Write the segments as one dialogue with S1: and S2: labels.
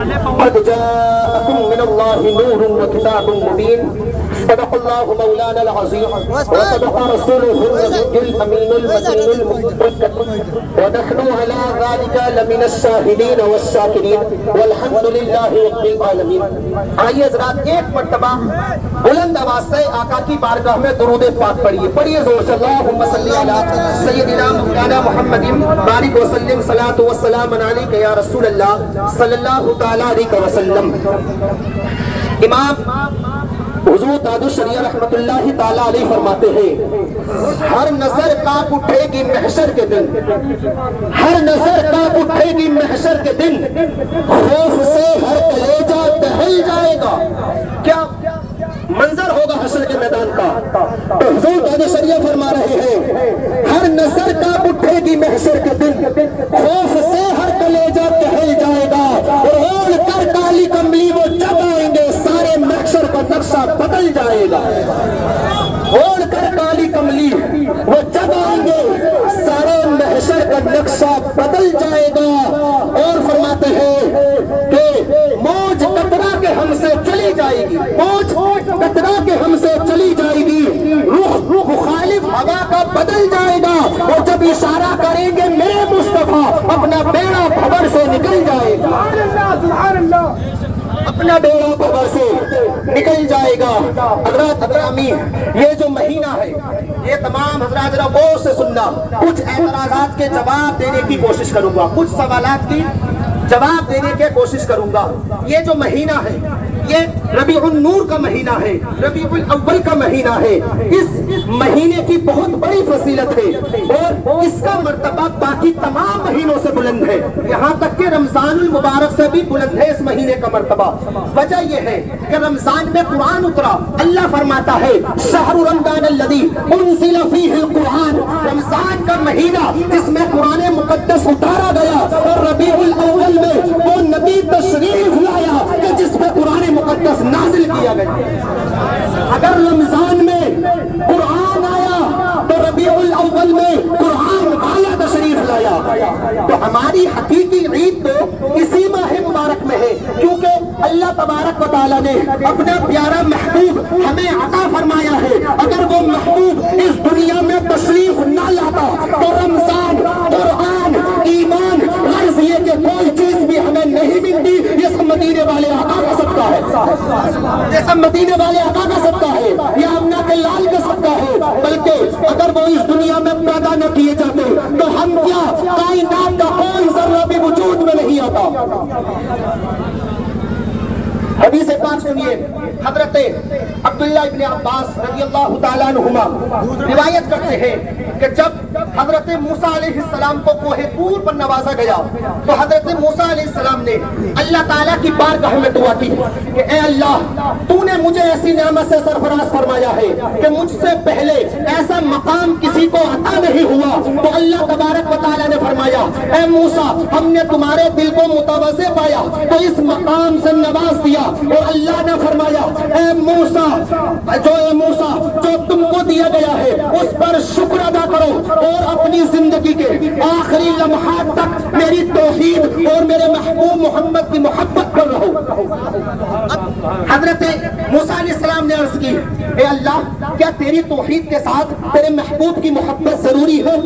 S1: قد جاءكم من الله نور وكتاب مبين صدق الله مولانا العظيم وصدق رسوله النبي الأمين المتين المبارك ونحن على ذلك لمن الشاهدين والشاكرين والحمد لله رب العالمين. آئیے حضرات ایک مرتبہ بلند آواز سے آقا کی بارگاہ میں درود پاک پڑھیے زور سے اللہم صلی علی سیدنا مولانا محمد بارک وسلم صلاۃ والسلام علیک یا رسول اللہ صلی اللہ تعالی علیہ وسلم. امام حضور تاج الشریعہ رحمت اللہ تعالی علیہ فرماتے ہیں ہر نظر کانپ اٹھے گی محشر کے دن، ہر نظر کانپ اٹھے گی محشر کے دن، خوف سے ہر کلیجہ دہل جائے گا. کیا منظر ہوگا حشر کے میدان کا؟ تو حضور تاج الشریعہ فرما رہے ہیں ہر نظر کانپ اٹھے گی محشر کے دن، خوف سے ہر کلیجہ دہل جائے گا، اور اوڑھ کر کالی کملی وہ جب آئیں گے سارے محشر کا نقشہ بدل جائے گا. اوڑھ کر کالی کملی وہ جب آئیں گے سارے محشر کا نقشہ بدل جائے گا. اور فرماتے ہیں کہ موج کترا کے ہم سے چلی جائے گی، موج کترا کے ہم سے چلی جائے گی، رخ مخالف ہوا کا بدل جائے گا، اور جب اشارہ کریں گے میرے مصطفیٰ اپنا بیڑا بھور سے نکل جائے گا، اپنا بیڑا بھور سے نکل جائے گا. حضرات اکرامی یہ جو مہینہ ہے یہ تمام حضرات ذرا غور سے سننا، کچھ اعتراضات کے جواب دینے کی کوشش کروں گا، کچھ سوالات کی جواب دینے کی کوشش کروں گا. یہ جو مہینہ ہے یہ ربیع النور کا مہینہ ہے، ربیع الاول کا مہینہ ہے. اس مہینے کی بہت بڑی فضیلت ہے اور اس کا مرتبہ باقی تمام مہینوں سے بلند ہے، یہاں تک کہ رمضان المبارک سے بھی بلند ہے اس مہینے کا مرتبہ. وجہ یہ ہے کہ رمضان میں قرآن اترا. اللہ فرماتا ہے شہر رمضان الذی انزل فیہ القرآن، رمضان کا مہینہ جس میں قرآن مقدس اتارا گیا، اور ربیع الاول میں وہ نبی تشریف لایا کہ جس میں قرآن مقدس نازل کیا گیا. اگر رمضان میں قرآن آیا تو ربیع الاول میں قرآن والا تشریف لایا. تو ہماری حقیقی عید تو اسی ماہ مبارک میں ہے، کیونکہ اللہ تبارک و تعالیٰ نے اپنا پیارا محبوب ہمیں عطا فرمایا ہے. اگر وہ محبوب اس دنیا میں تشریف نہ لاتا تو رمضان، قرآن، ایمان، غرض یہ کہ کوئی چیز بھی ہمیں نہیں ملتی. یہ سب مدینے والے آقا کا صدقہ ہے، یہ سب مدینے والے آقا کا صدقہ ہے، یہ آمنہ کے لال کا صدقہ ہے. بلکہ اگر وہ اس دنیا میں پیدا نہ کیے جاتے تو ہم کیا کائنات کا کوئی ذرہ بھی وجود میں نہیں آتا. حدیث پاک سنیے، حضرت عبداللہ ابن عباس رضی اللہ تعالیٰ عنہما روایت کرتے ہیں کہ جب حضرت موسیٰ علیہ السلام کو کوہ طور پر نوازا گیا تو حضرت موسیٰ علیہ السلام نے اللہ تعالیٰ کی بارگاہ میں دعا کی کہ اے اللہ تو نے مجھے ایسی نعمت سے سرفراز فرمایا ہے کہ مجھ سے پہلے ایسا مقام کسی کو عطا نہیں ہوا. تو اللہ تبارک و تعالیٰ نے فرمایا اے موسیٰ ہم نے تمہارے دل کو متواضع پایا تو اس مقام سے نواز دیا. اور اللہ نے فرمایا اے موسیٰ جو تم کو دیا گیا ہے اس پر شکر ادا کرو اور اپنی زندگی کے آخری لمحات تک میری توحید اور میرے محبوب محمد کی محبت کر رہو. حضرت موسیٰ علیہ السلام نے عرض کی اے اللہ کیا تیری توحید کے ساتھ تیرے محبوب کی محبت ضروری ہے؟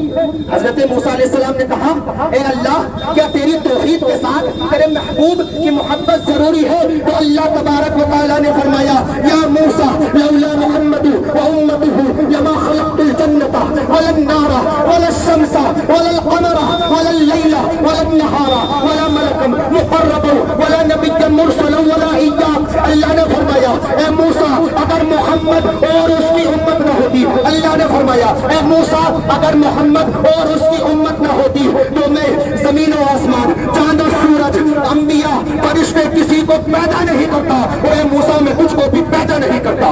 S1: حضرت موسیٰ علیہ السلام نے کہا اے اللہ کیا تیری توحید کے ساتھ تیرے محبوب کی محبت ضروری ہے؟ تو اللہ تبارک و تعالیٰ نے فرمایا یا موسیٰ لولا محمد و امته لما خلقت الجنة ولا النار ولا الشمس ولا القمر ولا الليل ولا النهار ولا ملك مقرب ولا نبي مرسل ولا إياك. اللہ نے فرمایا اے موسیٰ اگر محمد اور اس کی امت نہ ہوتی، اللہ نے فرمایا اے موسیٰ اگر محمد اور اس کی امت نہ ہوتی تو میں زمین و آسمان، چاند و سورج، انبیاء، فرشتے کسی کو پیدا نہیں کرتا، اور اے موسیٰ میں تجھ کو بھی پیدا نہیں کرتا.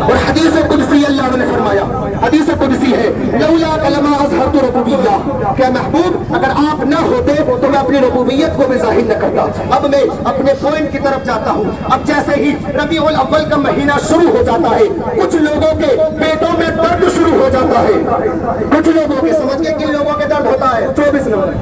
S1: اور حدیث قدسی اللہ نے فرمایا، حدیث قدسی ہے لولا کلمہ اظہرت ربوبیہ، کہ محبوب اگر آپ نہ ہوتے تو میں اپنی ربوبیت کو بھی ظاہر نہ کرتا. اب میں اپنے پوائنٹ کی طرف جاتا ہوں. اب جیسے ہی ربیع الاول کا مہینہ شروع ہو جاتا ہے کچھ لوگوں کے پیٹوں میں درد شروع ہو جاتا ہے. کچھ لوگوں کے سمجھ کے کن لوگوں کے درد ہوتا ہے 24 نمبر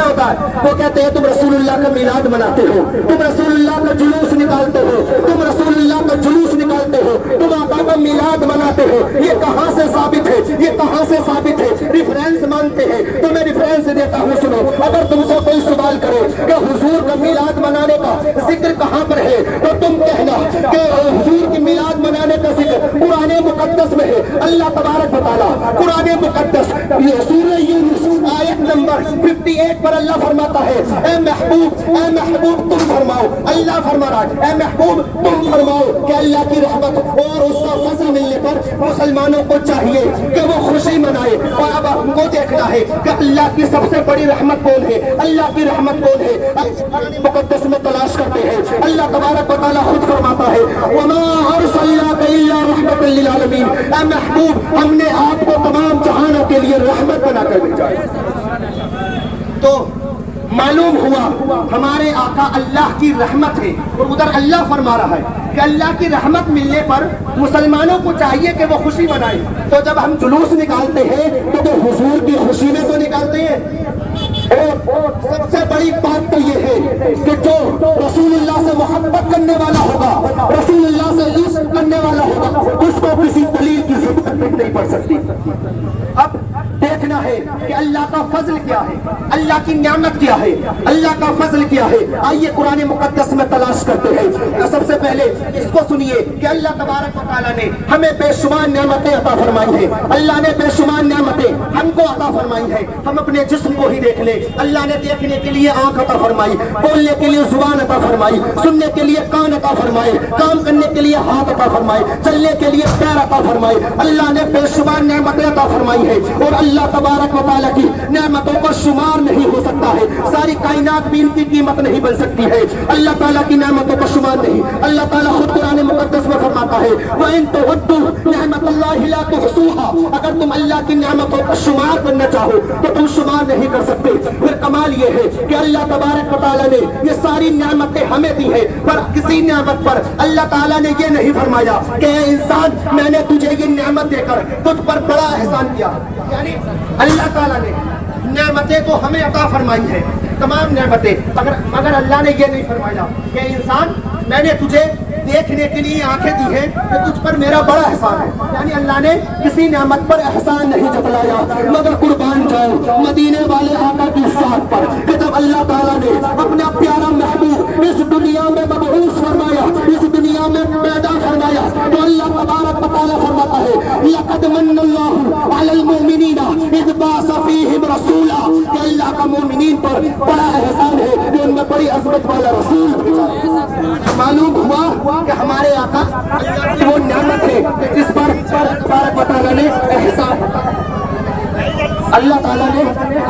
S1: کیا ہوتا ہے؟ وہ کہتے ہیں تم رسول اللہ کا میلاد مناتے ہو، تم رسول اللہ کا جلوس نکالتے ہو، تم رسول اللہ کا جلوس نکالتے ہو، تم آقا کا میلاد مناتے ہو، یہ کہاں سے ثابت ہے؟ یہ کہاں سے ثابت ہے؟ ریفرنس مانتے ہیں تو میں ریفرنس دیتا ہوں، سنو۔ اگر تم سے کوئی سوال کرے کہ حضور کا میلاد منانے کا ذکر کہاں پر ہے تو تم کہنا کہ حضور کی میلاد منانے کا ذکر قرآن مقدس میں ہے۔ اللہ تبارک و تعالیٰ قرآن مقدس یہ سورہ یونس آیت نمبر 58 پر اللہ فرماتا ہے، اے محبوب تم فرماؤ، اللہ فرما رہا ہے اے محبوب تم فرماؤ کہ اللہ کی رحمت اور اس کا فضل ملنے پر مسلمانوں کو چاہیے کہ وہ خوشی منائے۔ اور اب ہم کو دیکھنا ہے کہ اللہ کی سب سے بڑی رحمت کون ہے، اللہ کی رحمت کون ہے؟ قرآن مقدس میں تلاش کرتے ہیں، اللہ تبارک و تعالیٰ خود فرماتا ہے وَمَا أَرْسَلْنَاكَ إِلَّا رَحْمَةً لِّلْعَالَمِينَ، اے محبوب ہم نے آپ کو تمام جہانوں کے لیے رحمت بنا کر بھیجا ہے۔ تو معلوم ہوا ہمارے آقا اللہ کی رحمت ہے، اور ادھر اللہ فرما رہا ہے کہ اللہ کی رحمت ملنے پر مسلمانوں کو چاہیے کہ وہ خوشی منائیں۔ تو جب ہم جلوس نکالتے ہیں تو حضور کی خوشی میں تو نکالتے ہیں، اور سب سے بڑی بات تو یہ ہے کہ جو رسول اللہ سے محبت کرنے والا ہوگا، رسول اللہ سے عشق کرنے والا ہوگا، اس کو کسی دلیل کی ضرورت نہیں پڑ سکتی۔ اب دیکھنا ہے کہ اللہ کا فضل کیا ہے، اللہ کی نعمت کیا ہے، اللہ کا فضل کیا ہے۔ آئیے قرآن مقدس میں تلاش کرتے ہیں۔ سب سے پہلے اس کو سنیے کہ اللہ تبارک و تعالیٰ نے ہمیں بے شمار نعمتیں عطا فرمائی ہیں، اللہ نے بے شمار نعمتیں ہم کو عطا فرمائی ہیں۔ ہم اپنے جسم کو ہی دیکھ لیں، اللہ نے دیکھنے کے لیے آنکھ عطا فرمائی، بولنے کے لیے زبان عطا فرمائی، سننے کے لیے کان عطا فرمائے، کام کرنے کے لیے ہاتھ عطا فرمائے، چلنے کے لیے پیر عطا فرمائے۔ اللہ نے بے شمار نعمتیں عطا فرمائی ہیں، اور اللہ تبارک و تعالیٰ کی نعمتوں کا شمار نہیں ہو سکتا ہے، ساری کائنات بھی ان کی قیمت نہیں بن سکتی ہے۔ اللہ تعالیٰ کی نعمتوں کا شمار نہیں۔ اللہ تعالیٰ خود قرآن مقدس میں فرماتا ہے وَإِن تُعُدُّوا نِعْمَتَ اللَّهِ لَا تُحْصُوهَا، اگر تم اللہ کی نعمتوں کا شمار کرنا چاہو تو تم شمار نہیں کر سکتے۔ پھر کمال یہ ہے کہ اللہ تبارک و تعالیٰ نے یہ ساری نعمتیں ہمیں دی ہیں، پر کسی نعمت پر اللہ تعالیٰ نے یہ نہیں فرمایا کہ اے انسان میں نے تجھے یہ نعمت دے کر تجھ پر بڑا احسان کیا۔ یعنی اللہ تعالیٰ نے نعمتیں تو ہمیں عطا فرمائی ہیں، تمام نعمتیں، مگر اللہ نے یہ نہیں فرمایا کہ انسان میں نے تجھے دیکھنے کے لیے آنکھیں دی ہیں کہ تجھ پر میرا بڑا احسان ہے۔ یعنی اللہ نے کسی نعمت پر احسان نہیں جتلایا، مگر قربان جاؤ مدینے والے آقا کی ذات پر کہ جب اللہ تعالیٰ نے اپنا پیارا محبوب اس دنیا میں مبعوث فرمایا، اس دنیا میں پیدا فرمایا، تو اللہ تبارک و تعالیٰ فرماتا ہے لَقَدْ مَنَّ اللَّهُ عَلَى الْمُؤْمِنِينَ إِذْ بَعَثَ فِيهِمْ رَسُولًا، کہ اللہ کا مومنین پر بڑا احسان ہے کہ ان میں بڑی عظمت والا رسول بھیجا۔ معلوم ہوا کہ ہمارے آقا اللہ کی وہ نعمت ہے جس پر تبارک و تعالیٰ نے احسان، اللہ تعالیٰ نے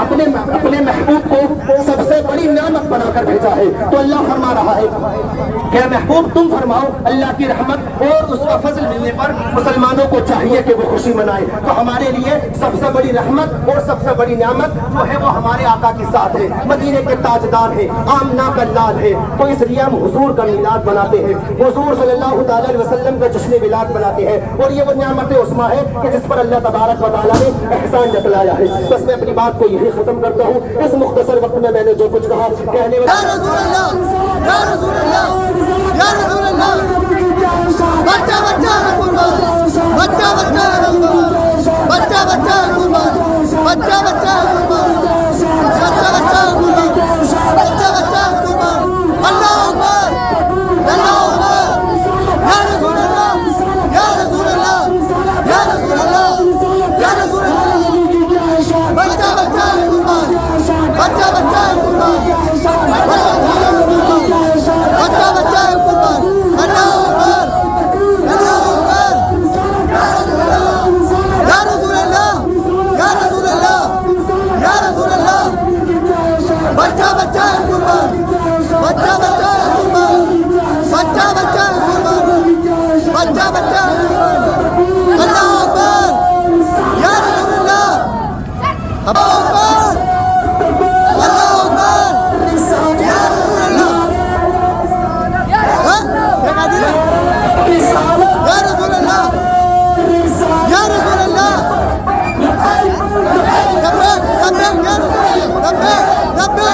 S1: اپنے محبوب کو سب سے بڑی نعمت بنا کر بھیجا ہے۔ تو اللہ فرما رہا ہے کہ محبوب تم فرماؤ اللہ کی رحمت اور اس کا فضل ملنے پر مسلمانوں کو چاہیے کہ وہ خوشی منائے۔ تو ہمارے لیے سب سے بڑی رحمت اور سب سے بڑی نعمت جو ہے وہ ہمارے آقا کی ذات ہے، مدینے کے تاجدار ہے، آمنہ کا لال ہے۔ تو اس لیے ہم حضور کا میلاد مناتے ہیں، حضور صلی اللہ تعالیٰ علیہ وسلم کا جشن میلاد مناتے ہیں، اور یہ وہ نعمت عظمیٰ ہے کہ جس پر اللہ تبارک و تعالیٰ نے احسان جتلایا ہے۔ بس میں اپنی بات کو یہی ختم کرتا ہوں۔ اس مختصر وقت میں نے جو کچھ کہا کہنے
S2: یا رسول اللہ، یا رسول اللہ، یا رسول اللہ، بچہ بچہ ہے قربان، بچہ بچہ ہے قربان، بچہ بچہ ہے قربان، بچہ بچہ ہے قربان، بچہ بچہ ہے قربان، بچہ بچہ ہے قربان۔ اللہ اکبر، اللہ اکبر، یا رسول اللہ، یا رسول اللہ، یا رسول اللہ، یا رسول اللہ، بچہ بچہ ہے قربان، بچہ بچہ ہے قربان، بچہ بچہ ہے قربان۔ اللہ اکبر، اللہ اکبر، یا رسول اللہ، یا رسول اللہ، یا رسول اللہ، بچہ بچہ ہے قربان، بچہ بچہ ہے قربان، بچہ بچہ ہے قربان، بچہ بچہ ہے قربان۔ اللہ اکبر، یا رسول اللہ، اللہ اکبر، اللہ اکبر، یا رسول اللہ، یا رسول اللہ، یا رسول اللہ، لبیک لبیک یا رسول اللہ، لبیک لبیک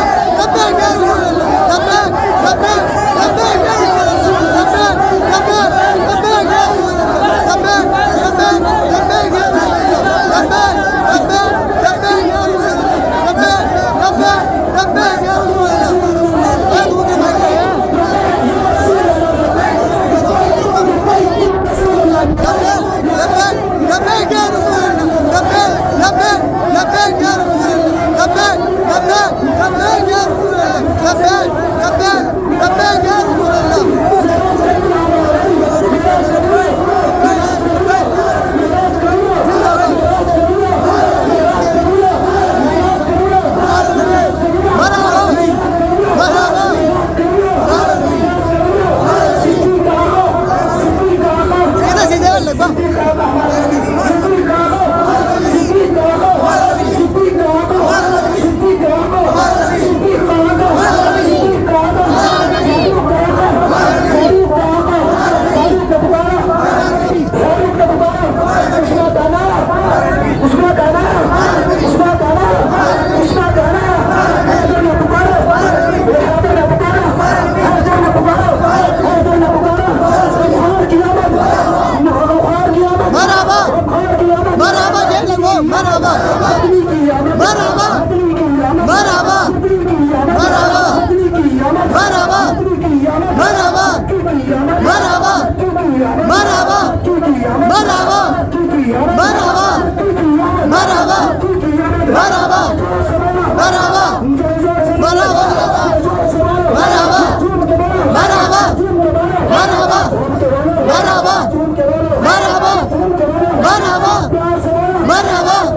S2: مرحبا مرحبا مرحبا مرحبا مرحبا مرحبا مرحبا مرحبا مرحبا مرحبا مرحبا مرحبا مرحبا مرحبا مرحبا مرحبا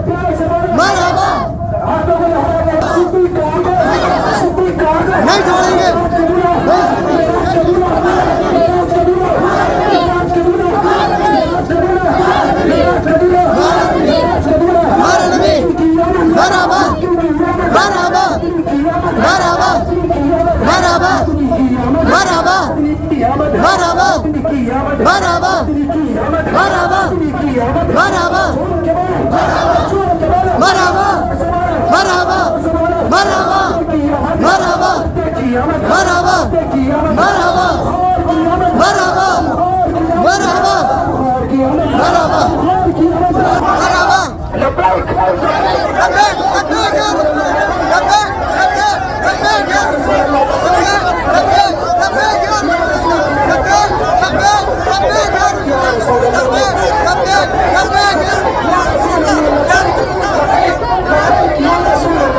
S2: مرحبا نہیں چھوڑیں گے ہمارا نبی مرحبا مرحبا مرحبا مرحبا مرحبا مرحبا مرحبا مرحبا مرحبا مرحبا مرحبا مرحبا مرحبا مرحبا مرحبا مرحبا مرحبا مرحبا مرحبا لبیک لبیک لبیک یا رسول اللہ لبیک لبیک یا رسول اللہ لبیک لبیک یا رسول اللہ لبیک لبیک یا رسول اللہ لبیک لبیک لبیک یا رسول اللہ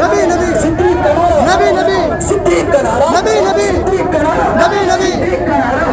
S2: نبی نبی نبی نبی نبی نبی نبی نبی